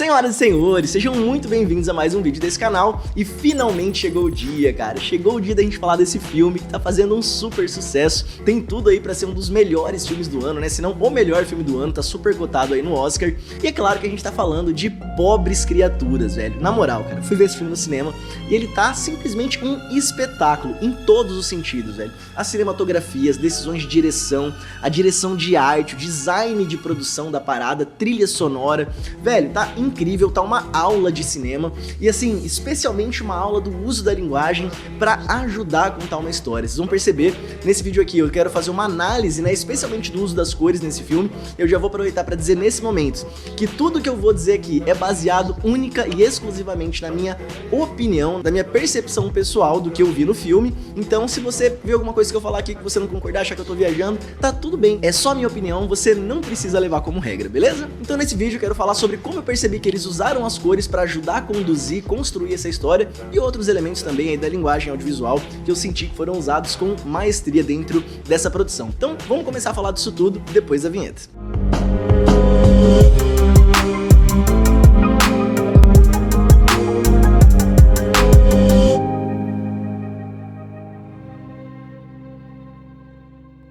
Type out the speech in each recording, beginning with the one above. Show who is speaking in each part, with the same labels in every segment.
Speaker 1: Senhoras e senhores, sejam muito bem-vindos a mais um vídeo desse canal. E finalmente chegou o dia, cara. Chegou o dia da gente falar desse filme que tá fazendo um super sucesso. Tem tudo aí pra ser um dos melhores filmes do ano, né? Se não o melhor filme do ano, tá super cotado aí no Oscar. E é claro que a gente tá falando de Pobres Criaturas, velho. Na moral, cara, fui ver esse filme no cinema e ele tá simplesmente um espetáculo em todos os sentidos, velho. A cinematografia, as decisões de direção, a direção de arte, o design de produção da parada, trilha sonora, velho, tá incrível, tá uma aula de cinema e assim, especialmente uma aula do uso da linguagem pra ajudar a contar uma história. Vocês vão perceber nesse vídeo aqui, eu quero fazer uma análise, né, especialmente do uso das cores nesse filme. Eu já vou aproveitar pra dizer nesse momento que tudo que eu vou dizer aqui é baseado única e exclusivamente na minha opinião, da minha percepção pessoal do que eu vi no filme. Então, se você vê alguma coisa que eu falar aqui que você não concordar, achar que eu tô viajando, tá tudo bem, é só minha opinião, você não precisa levar como regra, beleza? Então nesse vídeo eu quero falar sobre como eu percebi que eles usaram as cores para ajudar a conduzir, construir essa história e outros elementos também aí da linguagem audiovisual que eu senti que foram usados com maestria dentro dessa produção. Então vamos começar a falar disso tudo depois da vinheta.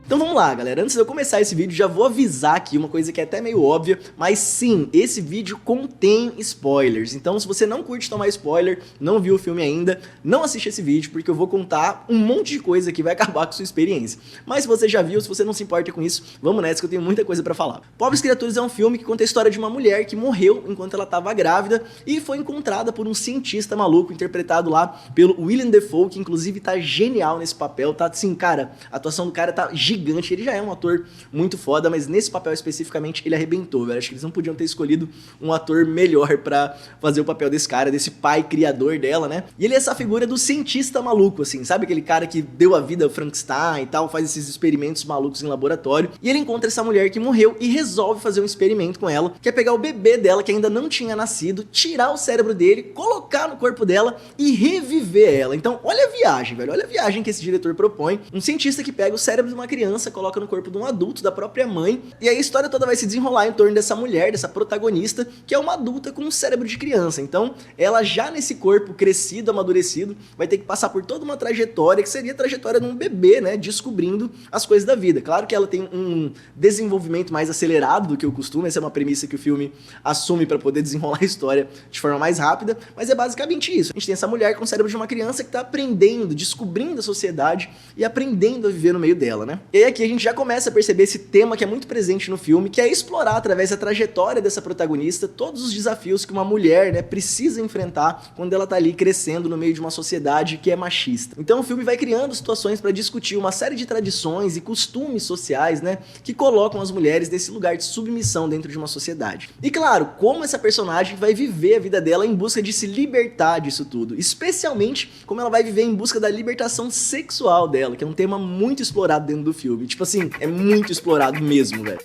Speaker 1: Então vamos lá, galera, antes de eu começar esse vídeo já vou avisar aqui uma coisa que é até meio óbvia, mas sim, esse vídeo contém spoilers, então se você não curte tomar spoiler, não viu o filme ainda, não assiste esse vídeo porque eu vou contar um monte de coisa que vai acabar com sua experiência. Mas se você já viu, se você não se importa com isso, vamos nessa que eu tenho muita coisa pra falar. Pobres Criaturas é um filme que conta a história de uma mulher que morreu enquanto ela estava grávida e foi encontrada por um cientista maluco interpretado lá pelo Willem Dafoe, que inclusive tá genial nesse papel, tá assim, cara, a atuação do cara tá gigante. Ele já é um ator muito foda, mas nesse papel especificamente ele arrebentou, velho. Acho que eles não podiam ter escolhido um ator melhor pra fazer o papel desse cara, desse pai criador dela, né? E ele é essa figura do cientista maluco, assim, sabe aquele cara que deu a vida ao Frankenstein e tal, faz esses experimentos malucos em laboratório. E ele encontra essa mulher que morreu e resolve fazer um experimento com ela, que é pegar o bebê dela, que ainda não tinha nascido, tirar o cérebro dele, colocar no corpo dela e reviver ela. Então, olha a viagem, velho, olha a viagem que esse diretor propõe. Um cientista que pega o cérebro de uma criança, coloca no corpo de um adulto, da própria mãe, e aí a história toda vai se desenrolar em torno dessa mulher, dessa protagonista, que é uma adulta com um cérebro de criança. Então, ela já nesse corpo crescido, amadurecido, vai ter que passar por toda uma trajetória, que seria a trajetória de um bebê, né, descobrindo as coisas da vida. Claro que ela tem um desenvolvimento mais acelerado do que o costume, essa é uma premissa que o filme assume para poder desenrolar a história de forma mais rápida, mas é basicamente isso. A gente tem essa mulher com o cérebro de uma criança que tá aprendendo, descobrindo a sociedade e aprendendo a viver no meio dela, né? E aí aqui a gente já começa a perceber esse tema que é muito presente no filme, que é explorar através da trajetória dessa protagonista todos os desafios que uma mulher, né, precisa enfrentar quando ela tá ali crescendo no meio de uma sociedade que é machista. Então o filme vai criando situações para discutir uma série de tradições e costumes sociais, né, que colocam as mulheres nesse lugar de submissão dentro de uma sociedade. E claro, como essa personagem vai viver a vida dela em busca de se libertar disso tudo, especialmente como ela vai viver em busca da libertação sexual dela, que é um tema muito explorado dentro do filme. Tipo assim, é muito explorado mesmo, velho.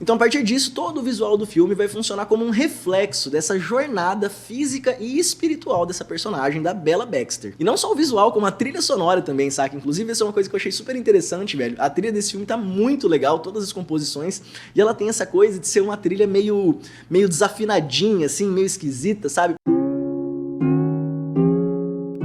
Speaker 1: Então, a partir disso, todo o visual do filme vai funcionar como um reflexo dessa jornada física e espiritual dessa personagem, da Bella Baxter. E não só o visual, como a trilha sonora também, saca? Inclusive, essa é uma coisa que eu achei super interessante, velho. A trilha desse filme tá muito legal, todas as composições, e ela tem essa coisa de ser uma trilha meio desafinadinha, assim, meio esquisita, sabe?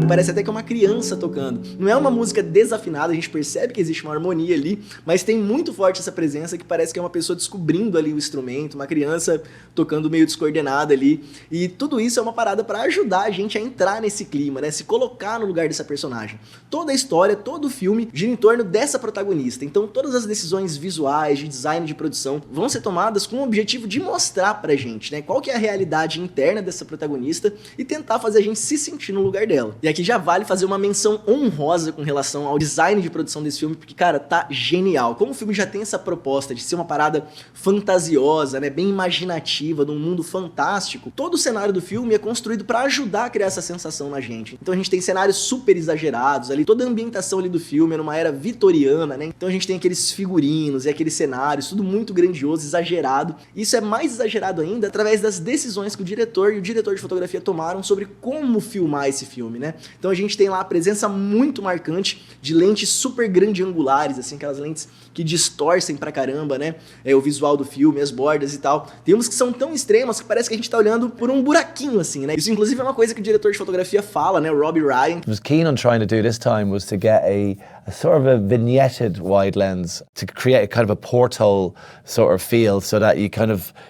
Speaker 1: Parece até que é uma criança tocando. Não é uma música desafinada, a gente percebe que existe uma harmonia ali, mas tem muito forte essa presença que parece que é uma pessoa descobrindo ali o instrumento, uma criança tocando meio descoordenada ali. E tudo isso é uma parada pra ajudar a gente a entrar nesse clima, né? Se colocar no lugar dessa personagem. Toda a história, todo o filme gira em torno dessa protagonista. Então todas as decisões visuais, de design, de produção, vão ser tomadas com o objetivo de mostrar pra gente, né, qual que é a realidade interna dessa protagonista e tentar fazer a gente se sentir no lugar dela. E aqui já vale fazer uma menção honrosa com relação ao design de produção desse filme, porque, cara, tá genial. Como o filme já tem essa proposta de ser uma parada fantasiosa, né, bem imaginativa, de um mundo fantástico, todo o cenário do filme é construído pra ajudar a criar essa sensação na gente. Então a gente tem cenários super exagerados ali, toda a ambientação ali do filme é numa era vitoriana, né, então a gente tem aqueles figurinos e aqueles cenários, tudo muito grandioso, exagerado. Isso é mais exagerado ainda através das decisões que o diretor e o diretor de fotografia tomaram sobre como filmar esse filme, né. Então a gente tem lá a presença muito marcante de lentes super grande-angulares, assim, aquelas lentes que distorcem pra caramba, né? O visual do filme, as bordas e tal. Tem uns que são tão extremas que parece que a gente tá olhando por um buraquinho, assim, né? Isso, inclusive, é uma coisa que o diretor de fotografia fala, né? O Robbie Ryan.
Speaker 2: Was keen on trying to do this time was to get a sort of a vignetted wide lens to create a kind of a porthole sort of feel so that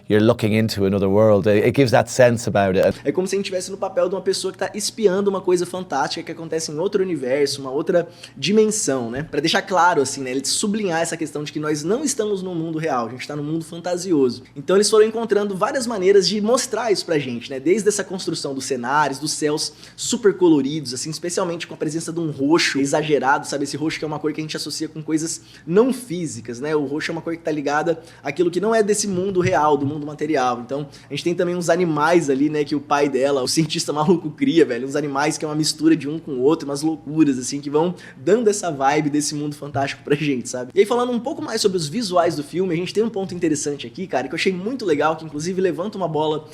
Speaker 2: you're looking into another world. It gives that sense about it.
Speaker 1: É como se a gente estivesse no papel de uma pessoa que tá espiando uma coisa fantástica que acontece em outro universo, uma outra dimensão, né? Pra deixar claro, assim, né? Ele sublinhar essa questão de que nós não estamos no mundo real, a gente tá no mundo fantasioso. Então eles foram encontrando várias maneiras de mostrar isso pra gente, né? Desde essa construção dos cenários, dos céus super coloridos, assim, especialmente com a presença de um roxo exagerado, sabe? Esse roxo que é uma cor que a gente associa com coisas não físicas, né? O roxo é uma cor que tá ligada àquilo que não é desse mundo real, do mundo material. Então, a gente tem também uns animais ali, né? Que o pai dela, o cientista maluco, cria, velho. Uns animais que é uma mistura de um com o outro, umas loucuras, assim, que vão dando essa vibe desse mundo fantástico pra gente, sabe? E aí, falando um pouco mais sobre os visuais do filme, a gente tem um ponto interessante aqui, cara, que eu achei muito legal, que inclusive levanta uma bola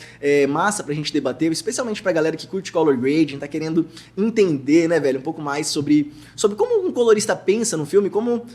Speaker 1: massa pra gente debater, especialmente pra galera que curte color grading, tá querendo entender, né, velho, um pouco mais sobre como um colorista pensa no filme, como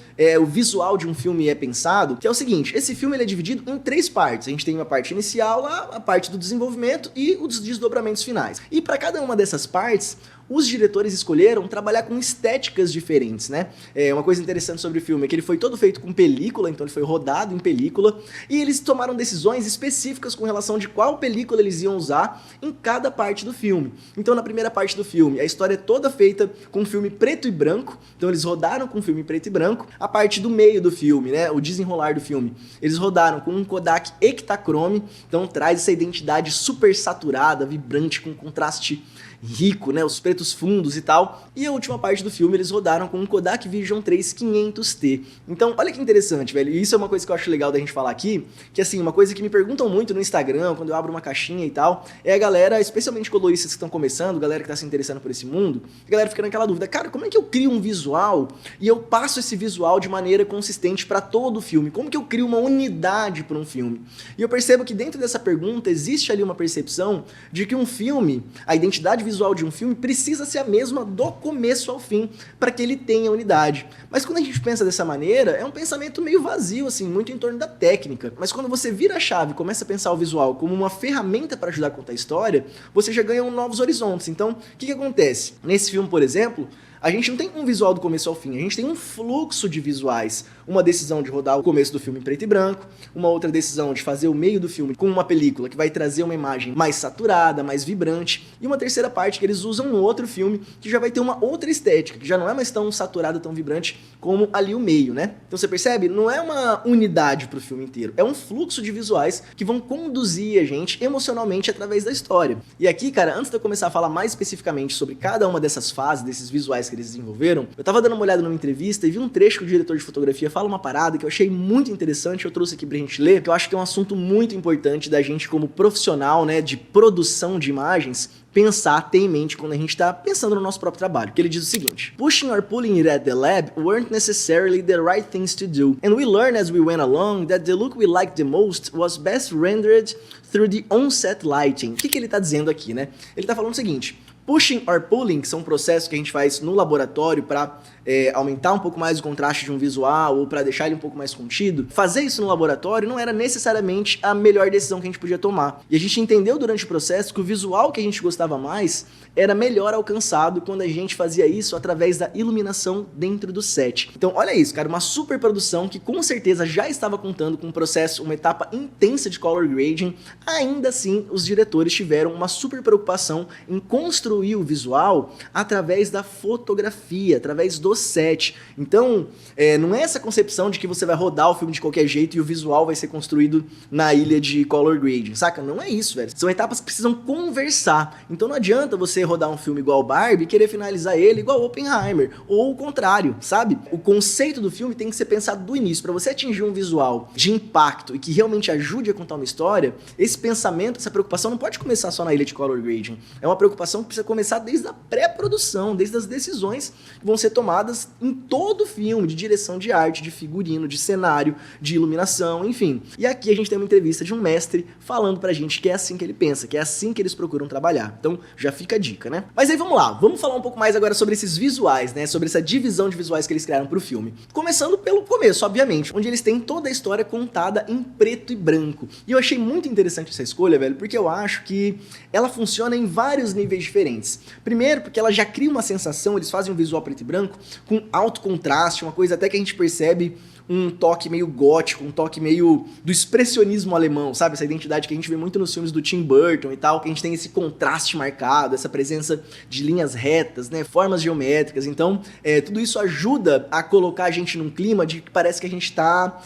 Speaker 1: o visual de um filme é pensado, que é o seguinte: esse filme ele é dividido em 3 partes. A gente tem uma parte inicial lá, a parte do desenvolvimento e os desdobramentos finais. E para cada uma dessas partes, os diretores escolheram trabalhar com estéticas diferentes, né? Uma coisa interessante sobre o filme é que ele foi todo feito com película, então ele foi rodado em película, e eles tomaram decisões específicas com relação de qual película eles iam usar em cada parte do filme. Então, na primeira parte do filme, a história é toda feita com filme preto e branco, então eles rodaram com filme preto e branco. A parte do meio do filme, né, o desenrolar do filme, eles rodaram com um Kodak Ektachrome, então traz essa identidade super saturada, vibrante, com contraste rico, né, os pretos fundos e tal. E a última parte do filme eles rodaram com um Kodak Vision 3 500T. Então, olha que interessante, velho. E isso é uma coisa que eu acho legal da gente falar aqui, que assim, uma coisa que me perguntam muito no Instagram, quando eu abro uma caixinha e tal, é a galera, especialmente coloristas que estão começando, galera que tá se interessando por esse mundo, a galera fica naquela dúvida: cara, como é que eu crio um visual e eu passo esse visual de maneira consistente para todo o filme? Como que eu crio uma unidade para um filme? E eu percebo que dentro dessa pergunta existe ali uma percepção de que um filme, a identidade visual de um filme precisa ser a mesma do começo ao fim para que ele tenha unidade. Mas quando a gente pensa dessa maneira, é um pensamento meio vazio, assim, muito em torno da técnica. Mas quando você vira a chave e começa a pensar o visual como uma ferramenta para ajudar a contar a história, você já ganha novos horizontes. Então, o que acontece? Nesse filme, por exemplo, a gente não tem um visual do começo ao fim, a gente tem um fluxo de visuais. Uma decisão de rodar o começo do filme em preto e branco, uma outra decisão de fazer o meio do filme com uma película que vai trazer uma imagem mais saturada, mais vibrante, e uma terceira parte que eles usam no outro filme que já vai ter uma outra estética, que já não é mais tão saturada, tão vibrante como ali o meio, né? Então você percebe? Não é uma unidade pro filme inteiro, é um fluxo de visuais que vão conduzir a gente emocionalmente através da história. E aqui, cara, antes de eu começar a falar mais especificamente sobre cada uma dessas fases, desses visuais que eles desenvolveram, eu tava dando uma olhada numa entrevista e vi um trecho que o diretor de fotografia fala uma parada que eu achei muito interessante, eu trouxe aqui pra gente ler, que eu acho que é um assunto muito importante da gente como profissional, né, de produção de imagens, pensar, ter em mente quando a gente tá pensando no nosso próprio trabalho. Que ele diz o seguinte: pushing or pulling it at the lab weren't necessarily the right things to do, and we learned as we went along that the look we liked the most was best rendered through the on-set lighting. O que ele tá dizendo aqui, né? Ele tá falando o seguinte: pushing or pulling, que são processos que a gente faz no laboratório para aumentar um pouco mais o contraste de um visual ou para deixar ele um pouco mais contido. Fazer isso no laboratório não era necessariamente a melhor decisão que a gente podia tomar. E a gente entendeu durante o processo que o visual que a gente gostava mais era melhor alcançado quando a gente fazia isso através da iluminação dentro do set. Então olha isso, cara, uma super produção que com certeza já estava contando com um processo, uma etapa intensa de color grading. Ainda assim, os diretores tiveram uma super preocupação em construir o visual através da fotografia, através do set. Então, não é essa concepção de que você vai rodar o filme de qualquer jeito e o visual vai ser construído na ilha de color grading, saca? Não é isso, velho. São etapas que precisam conversar. Então não adianta você rodar um filme igual Barbie e querer finalizar ele igual Oppenheimer, ou o contrário, sabe? O conceito do filme tem que ser pensado do início. Para você atingir um visual de impacto e que realmente ajude a contar uma história, esse pensamento, essa preocupação não pode começar só na ilha de color grading. É uma preocupação que precisa começar desde a pré-produção, desde as decisões que vão ser tomadas em todo o filme, de direção de arte, de figurino, de cenário, de iluminação, enfim. E aqui a gente tem uma entrevista de um mestre falando pra gente que é assim que ele pensa, que é assim que eles procuram trabalhar. Então já fica a dica, né? Mas aí vamos lá, vamos falar um pouco mais agora sobre esses visuais, né? Sobre essa divisão de visuais que eles criaram pro filme. Começando pelo começo, obviamente, onde eles têm toda a história contada em preto e branco. E eu achei muito interessante essa escolha, velho, porque eu acho que ela funciona em vários níveis diferentes. Primeiro, porque ela já cria uma sensação, eles fazem um visual preto e branco com alto contraste, uma coisa até que a gente percebe um toque meio gótico, um toque meio do expressionismo alemão, sabe? Essa identidade que a gente vê muito nos filmes do Tim Burton e tal, que a gente tem esse contraste marcado, essa presença de linhas retas, né? Formas geométricas. Então, tudo isso ajuda a colocar a gente num clima de que parece que a gente tá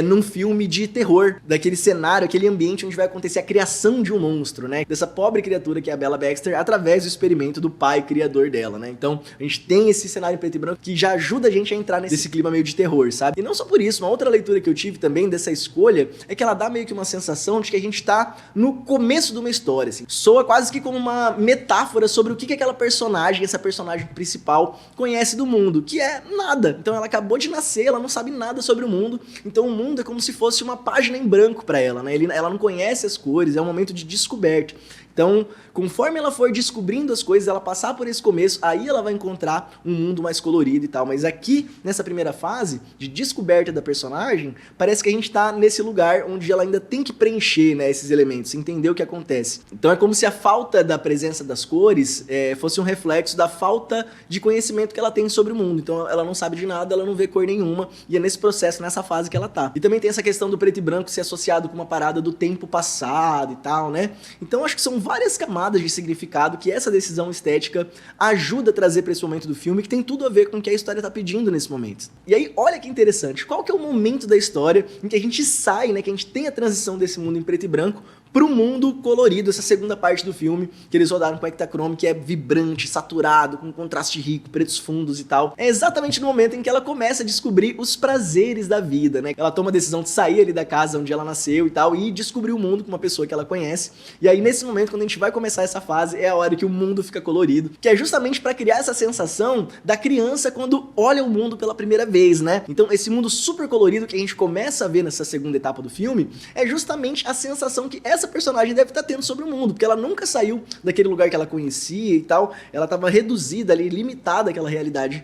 Speaker 1: num filme de terror, daquele cenário, aquele ambiente onde vai acontecer a criação de um monstro, né? Dessa pobre criatura que é a Bella Baxter, através do experimento do pai criador dela, né? Então, a gente tem esse cenário em preto e branco que já ajuda a gente a entrar nesse clima meio de terror, sabe? E não só por isso, uma outra leitura que eu tive também dessa escolha é que ela dá meio que uma sensação de que a gente tá no começo de uma história, assim. Soa quase que como uma metáfora sobre o que aquela personagem, essa personagem principal, conhece do mundo, que é nada. Então, ela acabou de nascer, ela não sabe nada sobre o mundo, então o mundo é como se fosse uma página em branco para ela, né? Ela não conhece as cores, é um momento de descoberta. Então, conforme ela for descobrindo as coisas, ela passar por esse começo, aí ela vai encontrar um mundo mais colorido e tal. Mas aqui, nessa primeira fase de descoberta da personagem, parece que a gente tá nesse lugar onde ela ainda tem que preencher, né, esses elementos, entender o que acontece. Então é como se a falta da presença das cores fosse um reflexo da falta de conhecimento que ela tem sobre o mundo. Então ela não sabe de nada, ela não vê cor nenhuma, e é nesse processo, nessa fase que ela tá. E também tem essa questão do preto e branco ser associado com uma parada do tempo passado e tal, né? Então acho que são várias camadas de significado que essa decisão estética ajuda a trazer para esse momento do filme, que tem tudo a ver com o que a história tá pedindo nesse momento. E aí, olha que interessante, qual que é o momento da história em que a gente sai, né, que a gente tem a transição desse mundo em preto e branco pro mundo colorido, essa segunda parte do filme, que eles rodaram com Ektachrome, que é vibrante, saturado, com contraste rico, pretos fundos e tal. É exatamente no momento em que ela começa a descobrir os prazeres da vida, né? Ela toma a decisão de sair ali da casa onde ela nasceu e tal, e descobrir o mundo com uma pessoa que ela conhece. E aí, nesse momento, quando a gente vai começar essa fase, é a hora que o mundo fica colorido, que é justamente para criar essa sensação da criança quando olha o mundo pela primeira vez, né? Então, esse mundo super colorido que a gente começa a ver nessa segunda etapa do filme, é justamente a sensação que essa personagem deve estar tendo sobre o mundo, porque ela nunca saiu daquele lugar que ela conhecia e tal, ela estava reduzida ali, limitada àquela realidade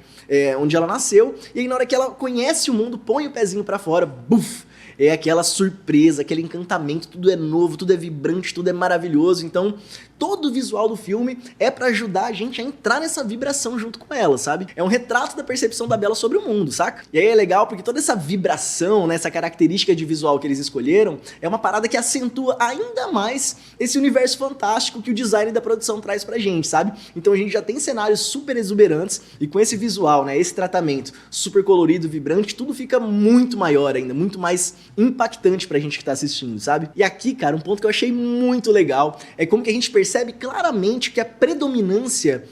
Speaker 1: onde ela nasceu, e aí na hora que ela conhece o mundo, põe o pezinho pra fora, buf, é aquela surpresa, aquele encantamento, tudo é novo, tudo é vibrante, tudo é maravilhoso. Então, todo o visual do filme é pra ajudar a gente a entrar nessa vibração junto com ela, sabe? É um retrato da percepção da Bella sobre o mundo, saca? E aí é legal porque toda essa vibração, né, essa característica de visual que eles escolheram, é uma parada que acentua ainda mais esse universo fantástico que o design da produção traz pra gente, sabe? Então a gente já tem cenários super exuberantes e com esse visual, né, esse tratamento super colorido, vibrante, tudo fica muito maior ainda, muito mais impactante pra gente que tá assistindo, sabe? E aqui, cara, um ponto que eu achei muito legal é como que a gente percebe claramente que a predominância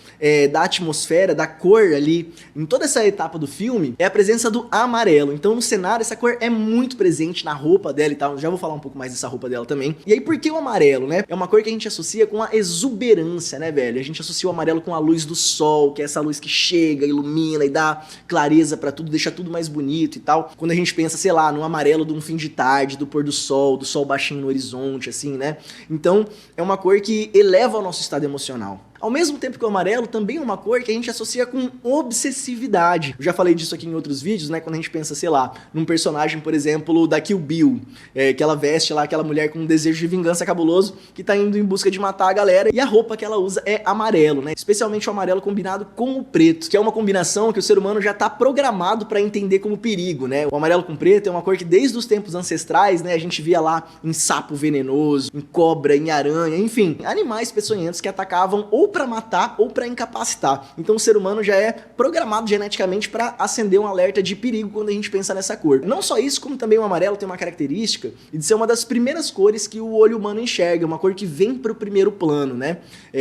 Speaker 1: da atmosfera, da cor ali, em toda essa etapa do filme, é a presença do amarelo. Então no cenário essa cor é muito presente na roupa dela e tal, eu já vou falar um pouco mais dessa roupa dela também. E aí por que o amarelo, né? É uma cor que a gente associa com a exuberância, né, velho? A gente associa o amarelo com a luz do sol, que é essa luz que chega, ilumina e dá clareza pra tudo, deixa tudo mais bonito e tal. Quando a gente pensa, sei lá, no amarelo de um fim de tarde, do pôr do sol baixinho no horizonte, assim, né? Então, é uma cor que eleva o nosso estado emocional. Ao mesmo tempo que o amarelo também é uma cor que a gente associa com obsessividade. Eu já falei disso aqui em outros vídeos, né? Quando a gente pensa, sei lá, num personagem, por exemplo, da Kill Bill, que ela veste lá, aquela mulher com um desejo de vingança cabuloso, que tá indo em busca de matar a galera, e a roupa que ela usa é amarelo, né? Especialmente o amarelo combinado com o preto, que é uma combinação que o ser humano já tá programado pra entender como perigo, né? O amarelo com preto é uma cor que desde os tempos ancestrais, né, a gente via lá em sapo venenoso, em cobra, em aranha, enfim, animais peçonhentos que atacavam ou para matar ou para incapacitar. Então o ser humano já é programado geneticamente para acender um alerta de perigo quando a gente pensa nessa cor. Não só isso, como também o amarelo tem uma característica de ser uma das primeiras cores que o olho humano enxerga, uma cor que vem para o primeiro plano, né?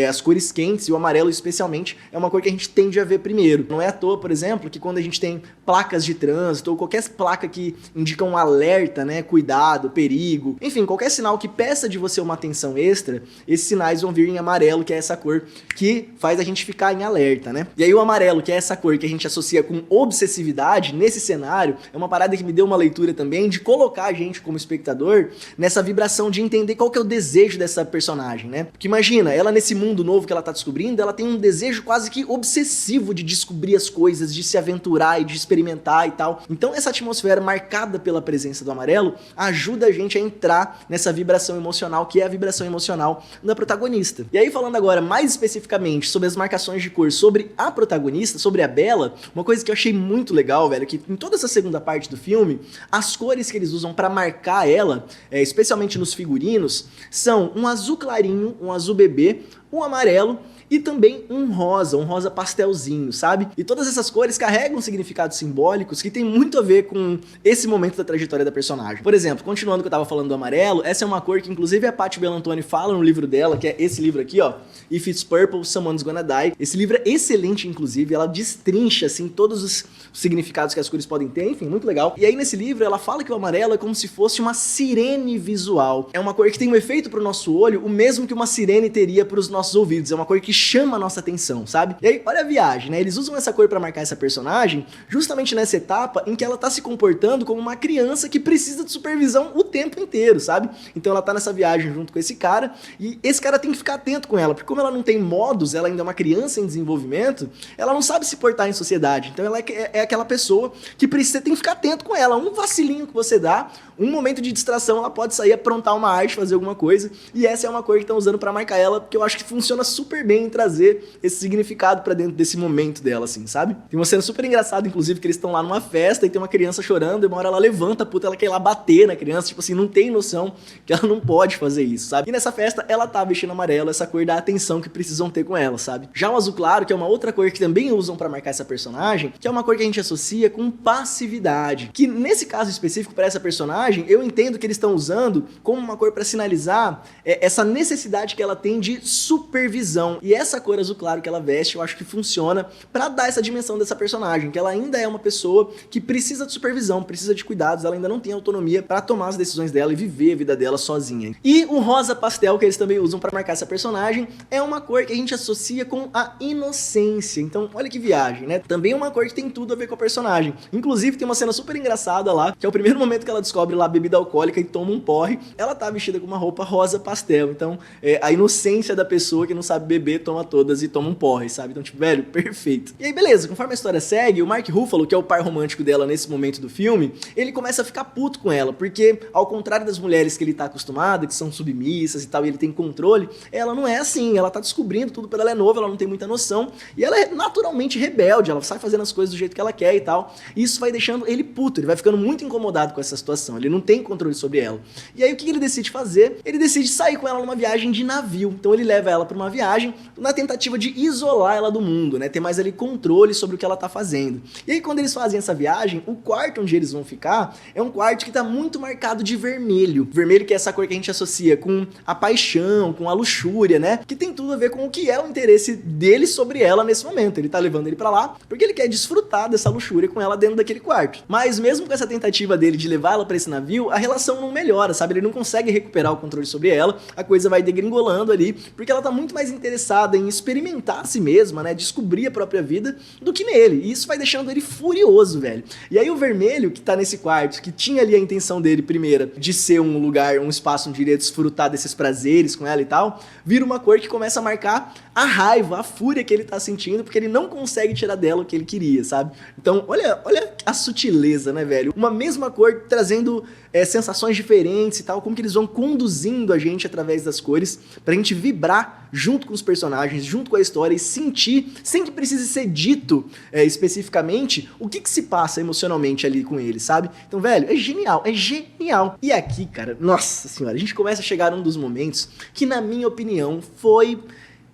Speaker 1: As cores quentes e o amarelo especialmente é uma cor que a gente tende a ver primeiro. Não é à toa, por exemplo, que quando a gente tem placas de trânsito ou qualquer placa que indica um alerta, né, cuidado, perigo, enfim, qualquer sinal que peça de você uma atenção extra, esses sinais vão vir em amarelo, que é essa cor que faz a gente ficar em alerta, né? E aí o amarelo, que é essa cor que a gente associa com obsessividade, nesse cenário, é uma parada que me deu uma leitura também de colocar a gente como espectador nessa vibração de entender qual que é o desejo dessa personagem, né? Porque imagina, ela nesse mundo novo que ela tá descobrindo, ela tem um desejo quase que obsessivo de descobrir as coisas, de se aventurar e de experimentar e tal. Então essa atmosfera marcada pela presença do amarelo ajuda a gente a entrar nessa vibração emocional, que é a vibração emocional da protagonista. E aí falando agora mais especificamente sobre as marcações de cor sobre a protagonista, sobre a Bella, uma coisa que eu achei muito legal, velho, que em toda essa segunda parte do filme, as cores que eles usam pra marcar ela, especialmente nos figurinos, são um azul clarinho, um azul bebê, um amarelo e também um rosa pastelzinho, sabe? E todas essas cores carregam significados simbólicos que tem muito a ver com esse momento da trajetória da personagem. Por exemplo, continuando o que eu tava falando do amarelo, essa é uma cor que inclusive a Patti Bellantoni fala no livro dela, que é esse livro aqui, ó, If It's Purple, Someone's Gonna Die. Esse livro é excelente, inclusive, ela destrincha, assim, todos os significados que as cores podem ter, enfim, muito legal. E aí nesse livro ela fala que o amarelo é como se fosse uma sirene visual. É uma cor que tem um efeito pro nosso olho, o mesmo que uma sirene teria pros nossos ouvidos. É uma cor que chama a nossa atenção, sabe? E aí, olha a viagem, né? Eles usam essa cor pra marcar essa personagem justamente nessa etapa em que ela tá se comportando como uma criança que precisa de supervisão o tempo inteiro, sabe? Então ela tá nessa viagem junto com esse cara e esse cara tem que ficar atento com ela, porque como ela não tem modos, ela ainda é uma criança em desenvolvimento, ela não sabe se portar em sociedade. Então ela é aquela pessoa que precisa, tem que ficar atento com ela. Um vacilinho que você dá, um momento de distração, ela pode sair, aprontar uma arte, fazer alguma coisa, e essa é uma cor que estão usando pra marcar ela, porque eu acho que funciona super bem em trazer esse significado pra dentro desse momento dela, assim, sabe? Tem uma cena super engraçada, inclusive, que eles estão lá numa festa e tem uma criança chorando, e uma hora ela levanta, puta, ela quer ir lá bater na criança, tipo assim, não tem noção que ela não pode fazer isso, sabe? E nessa festa, ela tá vestindo amarelo, essa cor dá atenção que precisam ter com ela, sabe? Já o azul claro, que é uma outra cor que também usam pra marcar essa personagem, que é uma cor que a gente associa com passividade, que nesse caso específico pra essa personagem, eu entendo que eles estão usando como uma cor pra sinalizar essa necessidade que ela tem de supervisão. E essa cor azul claro que ela veste, eu acho que funciona pra dar essa dimensão dessa personagem, que ela ainda é uma pessoa que precisa de supervisão, precisa de cuidados, ela ainda não tem autonomia pra tomar as decisões dela e viver a vida dela sozinha. E o rosa pastel, que eles também usam pra marcar essa personagem, é uma cor que a gente associa com a inocência. Então, olha que viagem, né? Também é uma cor que tem tudo a ver com a personagem. Inclusive, tem uma cena super engraçada lá, que é o primeiro momento que ela descobre lá a bebida alcoólica e toma um porre. Ela tá vestida com uma roupa rosa pastel. Então, a inocência da pessoa que não sabe beber, toma todas e toma um porre, sabe? Então, tipo, velho, perfeito. E aí, beleza, conforme a história segue, o Mark Ruffalo, que é o par romântico dela nesse momento do filme, ele começa a ficar puto com ela, porque ao contrário das mulheres que ele tá acostumado, que são submissas e tal, e ele tem controle, ela não é assim, ela tá descobrindo tudo, porque ela é nova, ela não tem muita noção, e ela é naturalmente rebelde, ela sai fazendo as coisas do jeito que ela quer e tal, e isso vai deixando ele puto, ele vai ficando muito incomodado com essa situação, ele não tem controle sobre ela. E aí o que ele decide fazer? Ele decide sair com ela numa viagem de navio, então ele leva ela pra uma viagem na tentativa de isolar ela do mundo, né, ter mais ali controle sobre o que ela tá fazendo. E aí quando eles fazem essa viagem, o quarto onde eles vão ficar é um quarto que tá muito marcado de vermelho, vermelho que é essa cor que a gente associa com a paixão, com a luxúria, né, que tem tudo a ver com o que é o interesse dele sobre ela nesse momento. Ele tá levando ele pra lá porque ele quer desfrutar dessa luxúria com ela dentro daquele quarto. Mas mesmo com essa tentativa dele de levar ela pra esse navio, a relação não melhora, sabe? Ele não consegue recuperar o controle sobre ela, a coisa vai degringolando ali, porque ela tá muito mais interessada em experimentar a si mesma, né, descobrir a própria vida, do que nele. E isso vai deixando ele furioso, velho. E aí o vermelho que tá nesse quarto, que tinha ali a intenção dele, primeira, de ser um lugar, um espaço onde iria desfrutar desses prazeres com ela e tal, vira uma cor que começa a marcar a raiva, a fúria que ele tá sentindo, porque ele não consegue tirar dela o que ele queria, sabe? Então, olha a sutileza, né, velho? Uma mesma cor trazendo sensações diferentes e tal, como que eles vão conduzindo a gente através das cores, pra gente vibrar junto com os personagens, junto com a história e sentir, sem que precise ser dito especificamente, o que se passa emocionalmente ali com eles, sabe? Então, velho, é genial, é genial. E aqui, cara, nossa senhora, a gente começa a chegar num dos momentos que, na minha opinião, foi...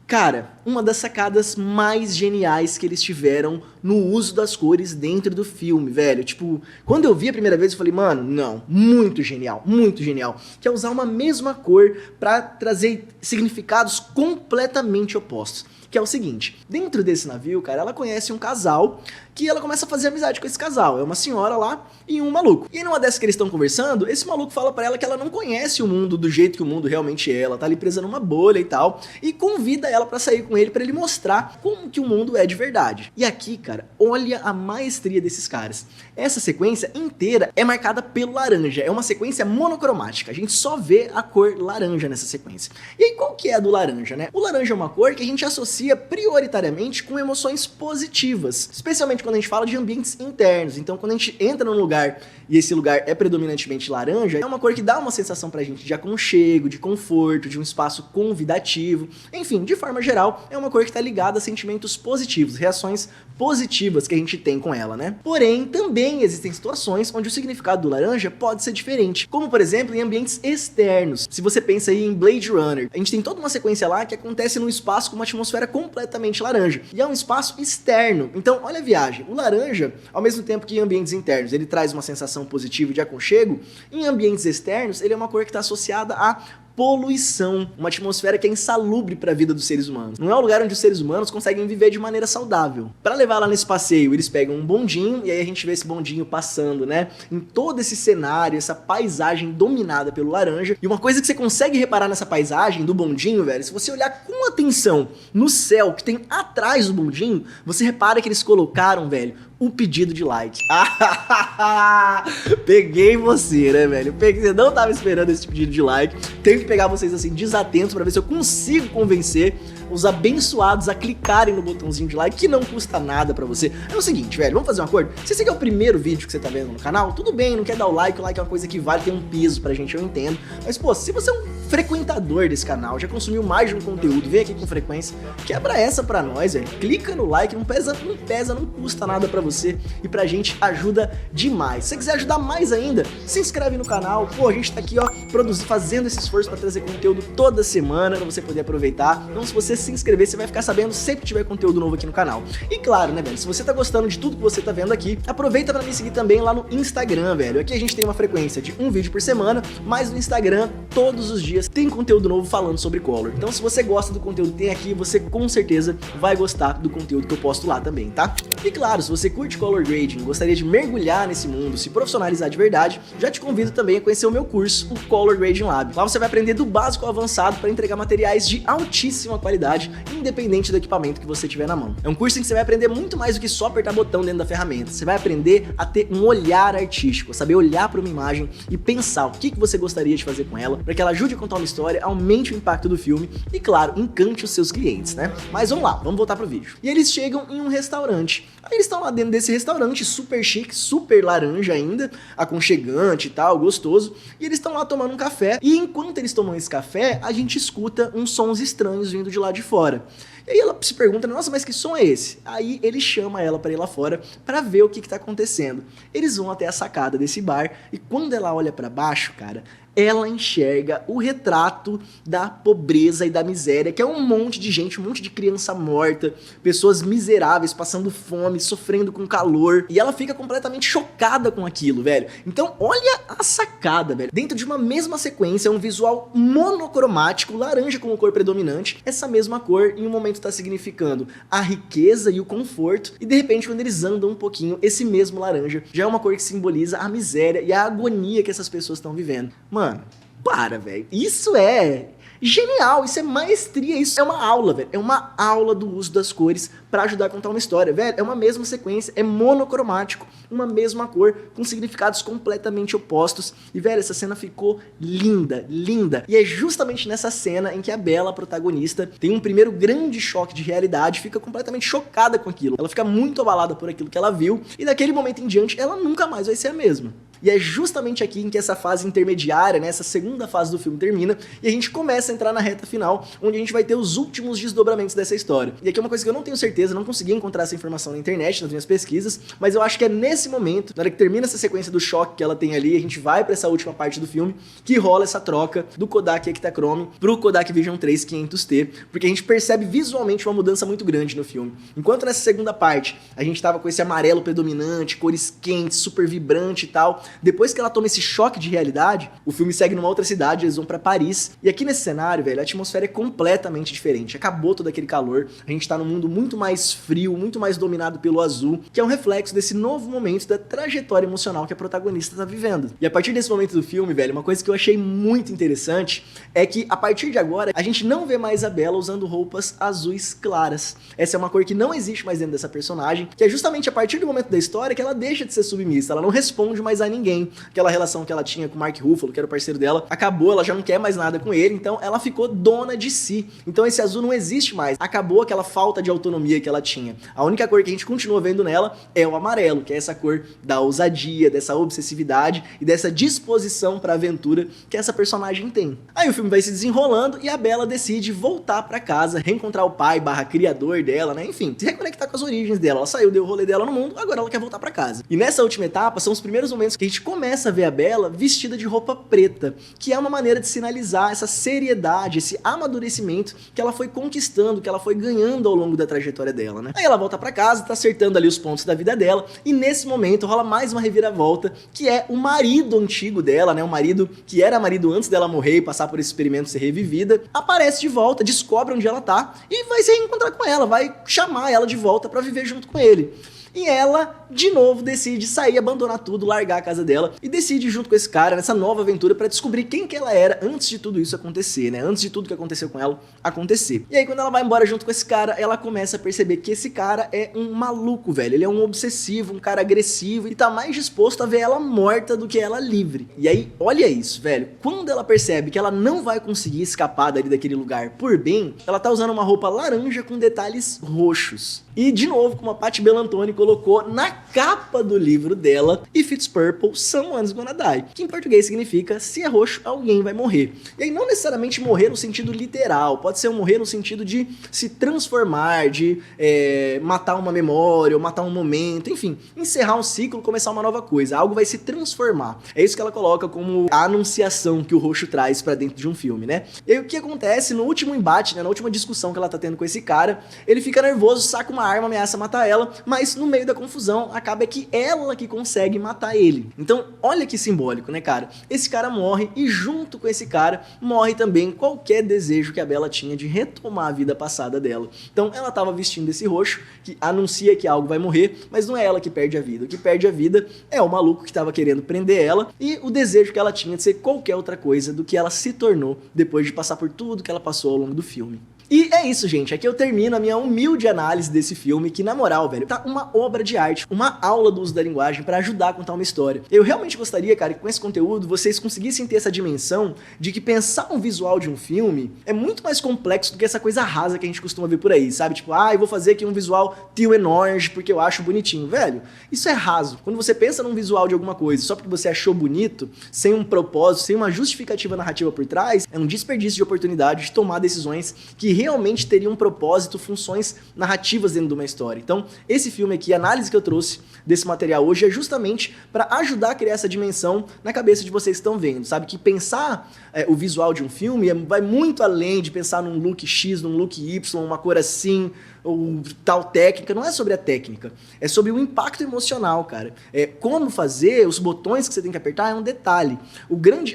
Speaker 1: cara, uma das sacadas mais geniais que eles tiveram no uso das cores dentro do filme, velho. Tipo, quando eu vi a primeira vez, eu falei, mano, não, muito genial, que é usar uma mesma cor pra trazer significados completamente opostos. Que é o seguinte, dentro desse navio, cara, ela conhece um casal que ela começa a fazer amizade com esse casal. É uma senhora lá e um maluco. E numa dessas que eles estão conversando, esse maluco fala pra ela que ela não conhece o mundo do jeito que o mundo realmente é. Ela tá ali presa numa bolha e tal. E convida ela pra sair com com ele pra ele mostrar como que o mundo é de verdade. E aqui, cara, olha a maestria desses caras. Essa sequência inteira é marcada pelo laranja, é uma sequência monocromática, a gente só vê a cor laranja nessa sequência. E aí qual que é a do laranja, né? O laranja é uma cor que a gente associa prioritariamente com emoções positivas, especialmente quando a gente fala de ambientes internos. Então quando a gente entra num lugar e esse lugar é predominantemente laranja, é uma cor que dá uma sensação pra gente de aconchego, de conforto, de um espaço convidativo. Enfim, de forma geral, é uma cor que tá ligada a sentimentos positivos, reações positivas que a gente tem com ela, né? Porém, também existem situações onde o significado do laranja pode ser diferente, como por exemplo em ambientes externos. Se você pensa aí em Blade Runner, a gente tem toda uma sequência lá que acontece num espaço com uma atmosfera completamente laranja, e é um espaço externo. Então, olha a viagem, o laranja, ao mesmo tempo que em ambientes internos ele traz uma sensação positiva de aconchego, em ambientes externos ele é uma cor que está associada a poluição, uma atmosfera que é insalubre para a vida dos seres humanos. Não é um lugar onde os seres humanos conseguem viver de maneira saudável. Para levar lá nesse passeio, eles pegam um bondinho e aí a gente vê esse bondinho passando, né? Em todo esse cenário, essa paisagem dominada pelo laranja. E uma coisa que você consegue reparar nessa paisagem do bondinho, velho, se você olhar com atenção no céu que tem atrás do bondinho, você repara que eles colocaram, velho, um pedido de like. Peguei você, né, velho? Você não tava esperando esse pedido de like. Tenho que pegar vocês assim desatentos pra ver se eu consigo convencer os abençoados a clicarem no botãozinho de like, que não custa nada pra você. É o seguinte, velho, vamos fazer um acordo? Se esse aqui é o primeiro vídeo que você tá vendo no canal, tudo bem, não quer dar o like é uma coisa que vale, tem um peso pra gente, eu entendo. Mas, pô, se você é um frequentador desse canal, já consumiu mais de um conteúdo, vem aqui com frequência, quebra essa pra nós, velho. Clica no like, não pesa, não custa nada pra você e pra gente ajuda demais. Se você quiser ajudar mais ainda, se inscreve no canal. Pô, a gente tá aqui, ó, fazendo esse esforço pra trazer conteúdo toda semana pra você poder aproveitar. Então, se você se inscrever, você vai ficar sabendo sempre que tiver conteúdo novo aqui no canal. E claro, né, velho, se você tá gostando de tudo que você tá vendo aqui, aproveita pra me seguir também lá no Instagram, velho. Aqui a gente tem uma frequência de um vídeo por semana, mas no Instagram, todos os dias, tem conteúdo novo falando sobre Color. Então, se você gosta do conteúdo que tem aqui, você com certeza vai gostar do conteúdo que eu posto lá também, tá? E claro, se você curte Color Grading, gostaria de mergulhar nesse mundo, se profissionalizar de verdade, já te convido também a conhecer o meu curso, o Color Grading Lab. Lá você vai aprender do básico ao avançado para entregar materiais de altíssima qualidade, independente do equipamento que você tiver na mão. É um curso em que você vai aprender muito mais do que só apertar botão dentro da ferramenta. Você vai aprender a ter um olhar artístico, saber olhar para uma imagem e pensar o que você gostaria de fazer com ela, para que ela ajude a contar uma história, aumente o impacto do filme e, claro, encante os seus clientes, né? Mas vamos lá, vamos voltar pro vídeo. E eles chegam em um restaurante. Aí eles estão lá dentro desse restaurante super chique, super laranja ainda, aconchegante e tal, gostoso. E eles estão lá tomando um café. E enquanto eles tomam esse café, a gente escuta uns sons estranhos vindo de lá de fora. E aí ela se pergunta, nossa, mas que som é esse? Aí ele chama ela pra ir lá fora pra ver o que tá acontecendo. Eles vão até a sacada desse bar e quando ela olha pra baixo, cara, ela enxerga o retrato da pobreza e da miséria, que é um monte de gente, um monte de criança morta, pessoas miseráveis, passando fome, sofrendo com calor, e ela fica completamente chocada com aquilo, velho. Então, olha a sacada, velho. Dentro de uma mesma sequência, um visual monocromático, laranja como cor predominante, essa mesma cor em um momento tá significando a riqueza e o conforto, e de repente, quando eles andam um pouquinho, esse mesmo laranja já é uma cor que simboliza a miséria e a agonia que essas pessoas estão vivendo. Mano, para, velho. Isso é genial, isso é maestria, isso é uma aula, velho. É uma aula do uso das cores pra ajudar a contar uma história, velho. É uma mesma sequência, é monocromático, uma mesma cor, com significados completamente opostos. E, velho, essa cena ficou linda, linda. E é justamente nessa cena em que a Bella, a protagonista, tem um primeiro grande choque de realidade, fica completamente chocada com aquilo. Ela fica muito abalada por aquilo que ela viu, e daquele momento em diante, ela nunca mais vai ser a mesma. E é justamente aqui em que essa fase intermediária, né, essa segunda fase do filme termina, e a gente começa a entrar na reta final, onde a gente vai ter os últimos desdobramentos dessa história. E aqui é uma coisa que eu não tenho certeza, não consegui encontrar essa informação na internet, nas minhas pesquisas, mas eu acho que é nesse momento, na hora que termina essa sequência do choque que ela tem ali, a gente vai pra essa última parte do filme, que rola essa troca do Kodak Ektachrome pro Kodak Vision 3 500T, porque a gente percebe visualmente uma mudança muito grande no filme. Enquanto nessa segunda parte, a gente tava com esse amarelo predominante, cores quentes, super vibrante e tal, Depois que ela toma esse choque de realidade, o filme segue numa outra cidade, eles vão pra Paris. E aqui nesse cenário, velho, a atmosfera é completamente diferente. Acabou todo aquele calor, a gente tá num mundo muito mais frio, muito mais dominado pelo azul, que é um reflexo desse novo momento da trajetória emocional que a protagonista tá vivendo. E a partir desse momento do filme, velho, uma coisa que eu achei muito interessante é que a partir de agora, a gente não vê mais a Bella usando roupas azuis claras. Essa é uma cor que não existe mais dentro dessa personagem, que é justamente a partir do momento da história que ela deixa de ser submissa, ela não responde mais a ninguém. Aquela relação que ela tinha com o Mark Ruffalo, que era o parceiro dela, acabou, ela já não quer mais nada com ele, então ela ficou dona de si. Então esse azul não existe mais, acabou aquela falta de autonomia que ela tinha. A única cor que a gente continua vendo nela é o amarelo, que é essa cor da ousadia, dessa obsessividade e dessa disposição pra aventura que essa personagem tem. Aí o filme vai se desenrolando e a Bella decide voltar pra casa, reencontrar o pai barra criador dela, né? Enfim, se reconectar com as origens dela. Ela saiu, deu o rolê dela no mundo, agora ela quer voltar pra casa. E nessa última etapa, são os primeiros momentos que a gente começa a ver a Bella vestida de roupa preta, que é uma maneira de sinalizar essa seriedade, esse amadurecimento que ela foi conquistando, que ela foi ganhando ao longo da trajetória dela, né? Aí ela volta pra casa, tá acertando ali os pontos da vida dela, e nesse momento rola mais uma reviravolta, que é o marido antigo dela, né? O marido que era marido antes dela morrer e passar por esse experimento ser revivida, aparece de volta, descobre onde ela tá e vai se reencontrar com ela, vai chamar ela de volta pra viver junto com ele. E ela, de novo, decide sair, abandonar tudo, largar a casa dela e decide ir junto com esse cara nessa nova aventura pra descobrir quem que ela era antes de tudo isso acontecer, né? Antes de tudo que aconteceu com ela acontecer. E aí, quando ela vai embora junto com esse cara, ela começa a perceber que esse cara é um maluco, velho. Ele é um obsessivo, um cara agressivo e tá mais disposto a ver ela morta do que ela livre. E aí, olha isso, velho. Quando ela percebe que ela não vai conseguir escapar dali daquele lugar por bem, ela tá usando uma roupa laranja com detalhes roxos. E, de novo, como a Patti Bellantoni colocou na capa do livro dela, If it's purple, someone's gonna die, que em português significa, se é roxo, alguém vai morrer. E aí não necessariamente morrer no sentido literal, pode ser um morrer no sentido de se transformar, de matar uma memória, ou matar um momento, enfim, encerrar um ciclo, começar uma nova coisa, algo vai se transformar. É isso que ela coloca como a anunciação que o roxo traz pra dentro de um filme, né? E aí o que acontece no último embate, né, na última discussão que ela tá tendo com esse cara, ele fica nervoso, saca uma arma, ameaça matar ela, mas no meio da confusão acaba que ela que consegue matar ele. Então olha que simbólico, né, cara? Esse cara morre e junto com esse cara morre também qualquer desejo que a Bella tinha de retomar a vida passada dela. Então ela tava vestindo esse roxo que anuncia que algo vai morrer, mas não é ela que perde a vida. O que perde a vida é o maluco que tava querendo prender ela e o desejo que ela tinha de ser qualquer outra coisa do que ela se tornou depois de passar por tudo que ela passou ao longo do filme. E é isso, gente. Aqui eu termino a minha humilde análise desse filme, que na moral, velho, tá uma obra de arte, uma aula do uso da linguagem pra ajudar a contar uma história. Eu realmente gostaria, cara, que com esse conteúdo vocês conseguissem ter essa dimensão de que pensar um visual de um filme é muito mais complexo do que essa coisa rasa que a gente costuma ver por aí, sabe? Tipo, eu vou fazer aqui um visual teal and orange porque eu acho bonitinho. Velho, isso é raso. Quando você pensa num visual de alguma coisa só porque você achou bonito, sem um propósito, sem uma justificativa narrativa por trás, é um desperdício de oportunidade de tomar decisões que realmente teriam um propósito, funções narrativas dentro de uma história. Então, esse filme aqui, a análise que eu trouxe desse material hoje é justamente para ajudar a criar essa dimensão na cabeça de vocês que estão vendo, sabe? Que pensar o visual de um filme vai muito além de pensar num look X, num look Y, uma cor assim, ou tal técnica. Não é sobre a técnica, é sobre o impacto emocional, cara. Como fazer, os botões que você tem que apertar é um detalhe.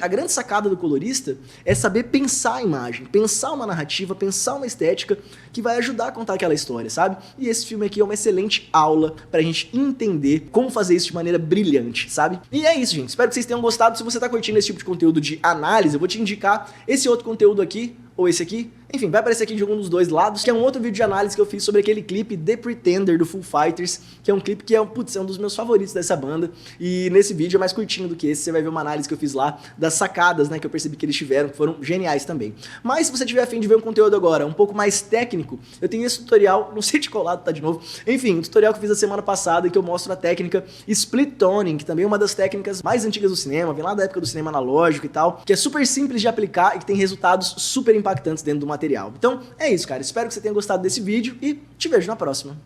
Speaker 1: A grande sacada do colorista é saber pensar a imagem, pensar uma narrativa, pensar uma estética que vai ajudar a contar aquela história, sabe? E esse filme aqui é uma excelente aula pra gente entender como fazer isso de maneira brilhante, sabe? E é isso, gente. Espero que vocês tenham gostado. Se você tá curtindo esse tipo de conteúdo de análise, eu vou te indicar esse outro conteúdo aqui, ou esse aqui, enfim, vai aparecer aqui de algum dos dois lados, que é um outro vídeo de análise que eu fiz sobre aquele clipe The Pretender, do Foo Fighters, que é um clipe que é um dos meus favoritos dessa banda, e nesse vídeo é mais curtinho do que esse, você vai ver uma análise que eu fiz lá, das sacadas, né, que eu percebi que eles tiveram, que foram geniais também. Mas se você tiver a fim de ver um conteúdo agora um pouco mais técnico, eu tenho esse tutorial, não sei de qual lado tá de novo, enfim, um tutorial que eu fiz a semana passada, e que eu mostro a técnica Split Toning, que também é uma das técnicas mais antigas do cinema, vem lá da época do cinema analógico e tal, que é super simples de aplicar e que tem resultados super impactantes dentro do material. Então, é isso, cara. Espero que você tenha gostado desse vídeo e te vejo na próxima.